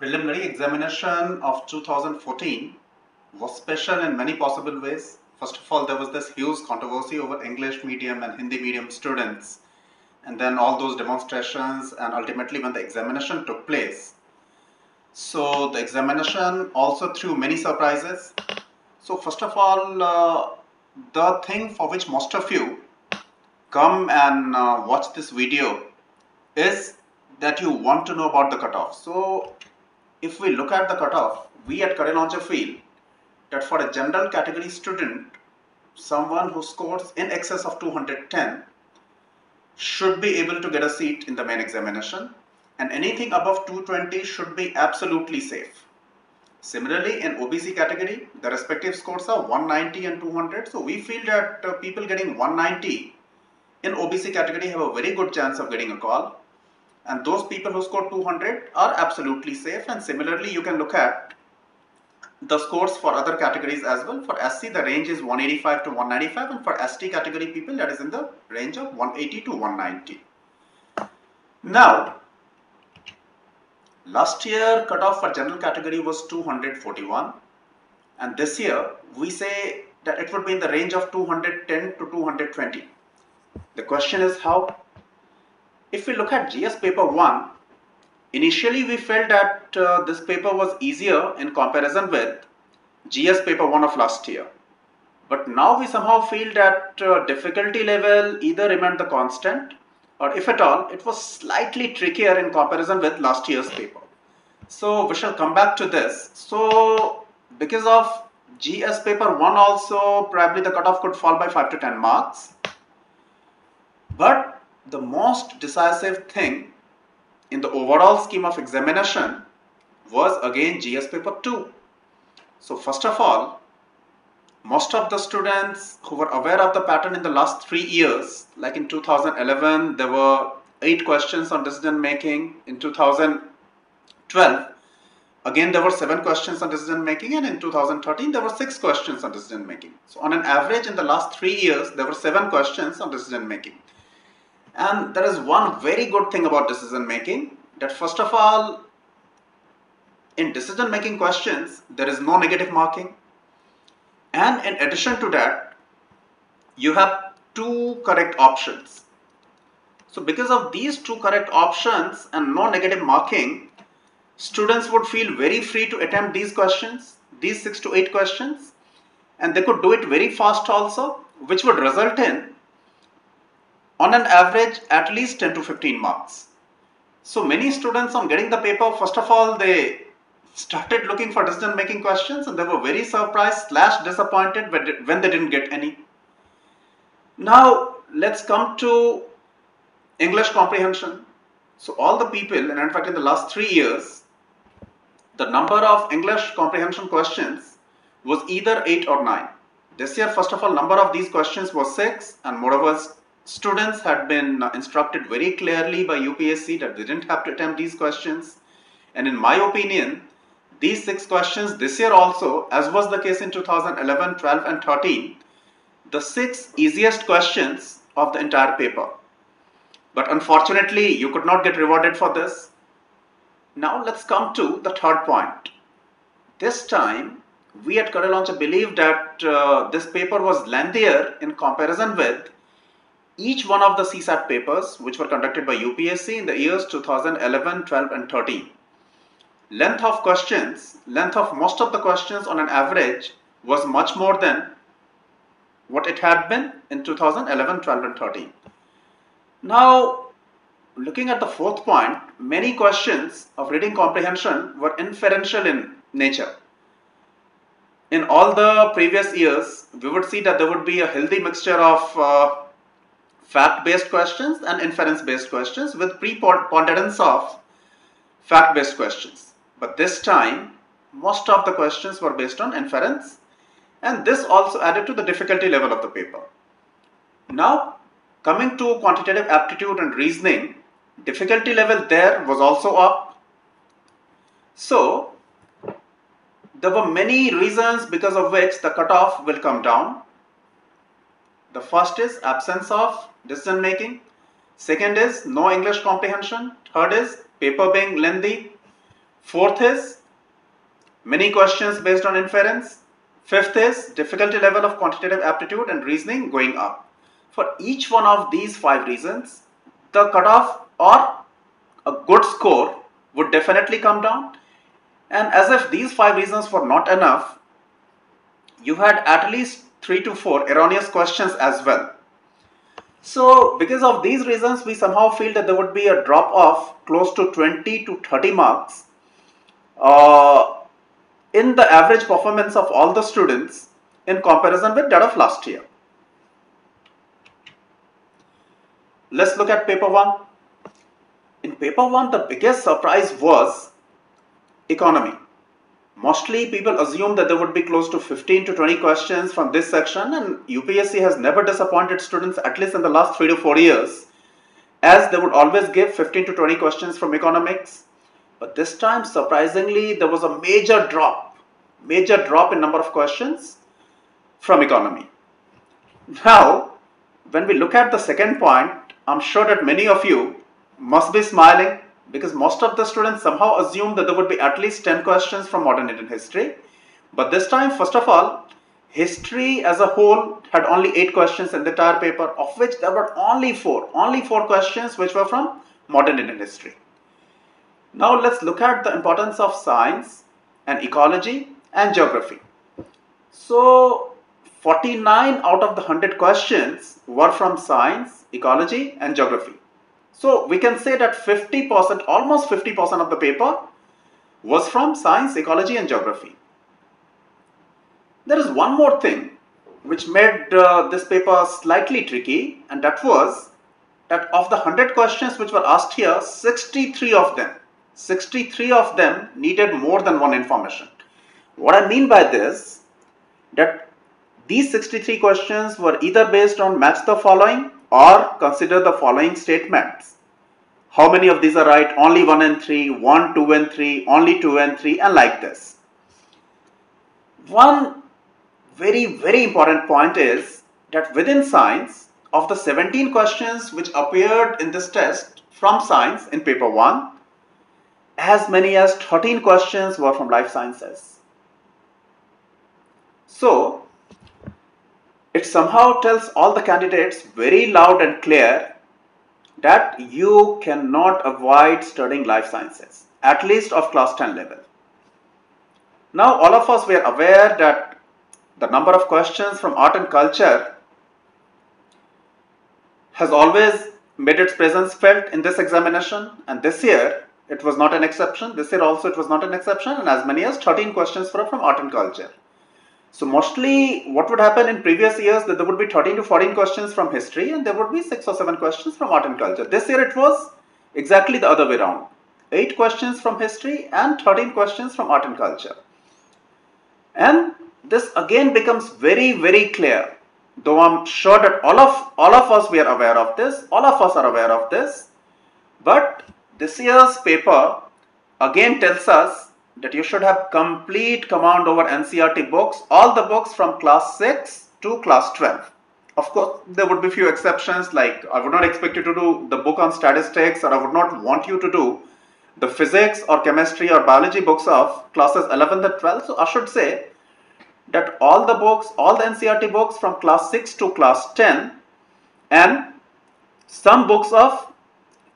Preliminary examination of 2014 was special in many possible ways. First of all, there was this huge controversy over English medium and Hindi medium students, and then all those demonstrations, and ultimately when the examination took place. So the examination also threw many surprises. So first of all, the thing for which most of you come and watch this video is that you want to know about the cutoff. So if we look at the cutoff, we at Career Launcher feel that for a general category student, someone who scores in excess of 210 should be able to get a seat in the main examination, and anything above 220 should be absolutely safe. Similarly, in OBC category, the respective scores are 190 and 200. So we feel that people getting 190 in OBC category have a very good chance of getting a call. And those people who score 200 are absolutely safe. And similarly, you can look at the scores for other categories as well. For SC, the range is 185 to 195. And for ST category people, that is in the range of 180 to 190. Now, last year cutoff for general category was 241. And this year, we say that it would be in the range of 210 to 220. The question is how? If we look at GS paper 1, initially we felt that this paper was easier in comparison with GS paper 1 of last year. But now we somehow feel that difficulty level either remained the constant, or if at all, it was slightly trickier in comparison with last year's paper. So we shall come back to this. So because of GS paper 1 also, probably the cutoff could fall by 5 to 10 marks. But the most decisive thing in the overall scheme of examination was again GS paper 2. So first of all, most of the students who were aware of the pattern in the last 3 years, like in 2011 there were 8 questions on decision making, in 2012 again there were 7 questions on decision making, and in 2013 there were 6 questions on decision making. So on an average in the last 3 years there were 7 questions on decision making. And there is one very good thing about decision making, that first of all, in decision making questions, there is no negative marking. And in addition to that, you have 2 correct options. So because of these 2 correct options and no negative marking, students would feel very free to attempt these questions, these 6 to 8 questions, and they could do it very fast also, which would result in, on an average, at least 10 to 15 marks. So many students on getting the paper, first of all, they started looking for decision making questions, and they were very surprised / disappointed when they didn't get any. Now let's come to English comprehension. So all the people, and in fact in the last 3 years, the number of English comprehension questions was either 8 or 9. This year, first of all, number of these questions was 6, and moreover, students had been instructed very clearly by UPSC that they didn't have to attempt these questions. And in my opinion, these 6 questions this year also, as was the case in 2011, 12 and 13, the 6 easiest questions of the entire paper. But unfortunately, you could not get rewarded for this. Now let's come to the third point. This time, we at Career Launcher believe that this paper was lengthier in comparison with each one of the CSAT papers which were conducted by UPSC in the years 2011, 12 and 13. Length of questions, length of most of the questions on an average was much more than what it had been in 2011, 12 and 13. Now, looking at the fourth point, many questions of reading comprehension were inferential in nature. In all the previous years, we would see that there would be a healthy mixture of fact-based questions and inference-based questions with preponderance of fact-based questions. But this time, most of the questions were based on inference, and this also added to the difficulty level of the paper. Now, coming to quantitative aptitude and reasoning, difficulty level there was also up. So, there were many reasons because of which the cutoff will come down. The first is absence of decision making. Second is no English comprehension. Third is paper being lengthy. Fourth is many questions based on inference. Fifth is difficulty level of quantitative aptitude and reasoning going up. For each one of these 5 reasons, the cutoff or a good score would definitely come down. And as if these 5 reasons were not enough, you had at least 3 to 4 erroneous questions as well. So because of these reasons, we somehow feel that there would be a drop off close to 20 to 30 marks in the average performance of all the students in comparison with that of last year. Let's look at paper 1. In paper 1, the biggest surprise was economy. Mostly people assume that there would be close to 15 to 20 questions from this section, and UPSC has never disappointed students, at least in the last 3 to 4 years, as they would always give 15 to 20 questions from economics. But this time, surprisingly, there was a major drop in number of questions from economy. Now, when we look at the second point, I'm sure that many of you must be smiling, because most of the students somehow assumed that there would be at least 10 questions from modern Indian history. But this time, first of all, history as a whole had only 8 questions in the entire paper, of which there were only 4 questions which were from modern Indian history. Now let's look at the importance of science and ecology and geography. So 49 out of the 100 questions were from science, ecology and geography. So we can say that 50%, almost 50% of the paper was from science, ecology and geography. There is one more thing which made this paper slightly tricky, and that was that of the 100 questions which were asked here, 63 of them needed more than one information. What I mean by this, that these 63 questions were either based on match the following or consider the following statements. How many of these are right? Only 1 and 3, 1, 2 and 3, only 2 and 3, and like this. One very, very important point is that within science, of the 17 questions which appeared in this test from science in paper 1, as many as 13 questions were from life sciences. So it somehow tells all the candidates very loud and clear that you cannot avoid studying life sciences, at least of class 10 level. Now all of us were aware that the number of questions from art and culture has always made its presence felt in this examination, and this year it was not an exception. This year also it was not an exception, and as many as 13 questions were from art and culture. So mostly what would happen in previous years, that there would be 13 to 14 questions from history and there would be 6 or 7 questions from art and culture. This year it was exactly the other way around. 8 questions from history and 13 questions from art and culture. And this again becomes very, very clear, though I'm sure that all of us we are aware of this, all of us are aware of this, but this year's paper again tells us that you should have complete command over NCERT books, all the books from class 6 to class 12. Of course, there would be few exceptions, like I would not expect you to do the book on statistics, or I would not want you to do the physics or chemistry or biology books of classes 11th and 12th. So I should say that all the books, all the NCERT books from class 6 to class 10 and some books of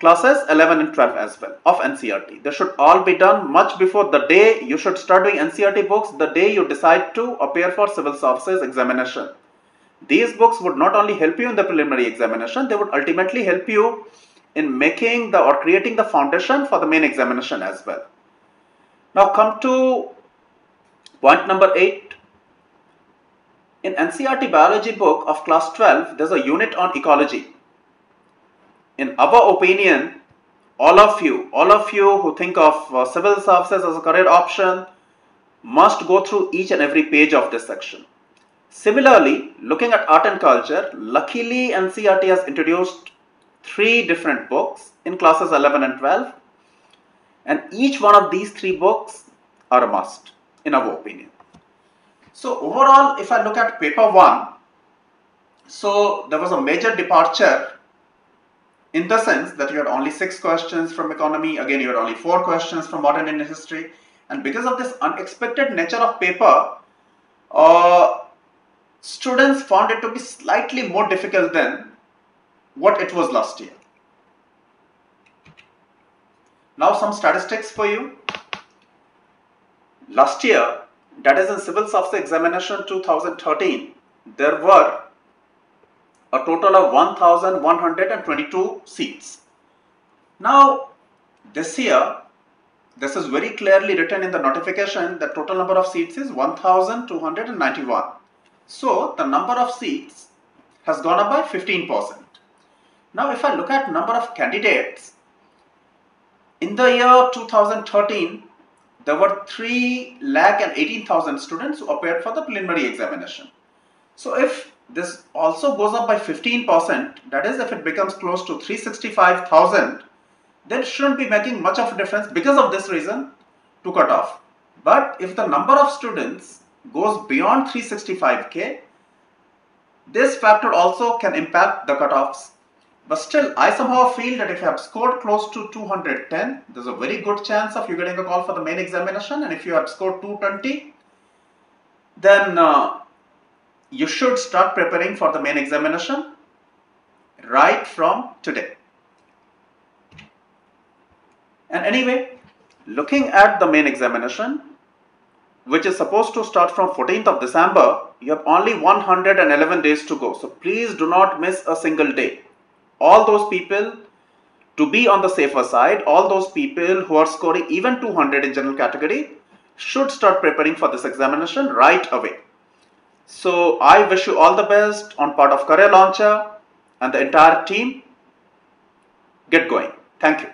classes 11 and 12 as well of NCERT. They should all be done much before the day you should start doing NCERT books, the day you decide to appear for Civil Services examination. These books would not only help you in the preliminary examination, they would ultimately help you in making the or creating the foundation for the main examination as well. Now come to point number 8. In NCERT biology book of class 12, there is a unit on ecology. In our opinion, all of you who think of civil services as a career option must go through each and every page of this section. Similarly, looking at art and culture, luckily NCERT has introduced 3 different books in classes 11 and 12, and each one of these 3 books are a must in our opinion. So overall, if I look at paper 1, so there was a major departure in the sense that you had only 6 questions from economy, again you had only 4 questions from modern Indian history, and because of this unexpected nature of paper, students found it to be slightly more difficult than what it was last year. Now some statistics for you. Last year, that is in Civil Services Examination 2013, there were a total of 1122 seats. Now this year, this is very clearly written in the notification that total number of seats is 1291. So the number of seats has gone up by 15%. Now if I look at number of candidates, in the year 2013, there were 3,18,000 students who appeared for the preliminary examination. So if this also goes up by 15%, that is if it becomes close to 365,000, then it shouldn't be making much of a difference because of this reason to cut off. But if the number of students goes beyond 365k, this factor also can impact the cutoffs. But still, I somehow feel that if you have scored close to 210, there's a very good chance of you getting a call for the main examination. And if you have scored 220, then you should start preparing for the main examination right from today. And anyway, looking at the main examination, which is supposed to start from 14th of December, you have only 111 days to go. So please do not miss a single day. All those people, to be on the safer side, all those people who are scoring even 200 in general category should start preparing for this examination right away. So I wish you all the best on part of Career Launcher, and the entire team get going. Thank you.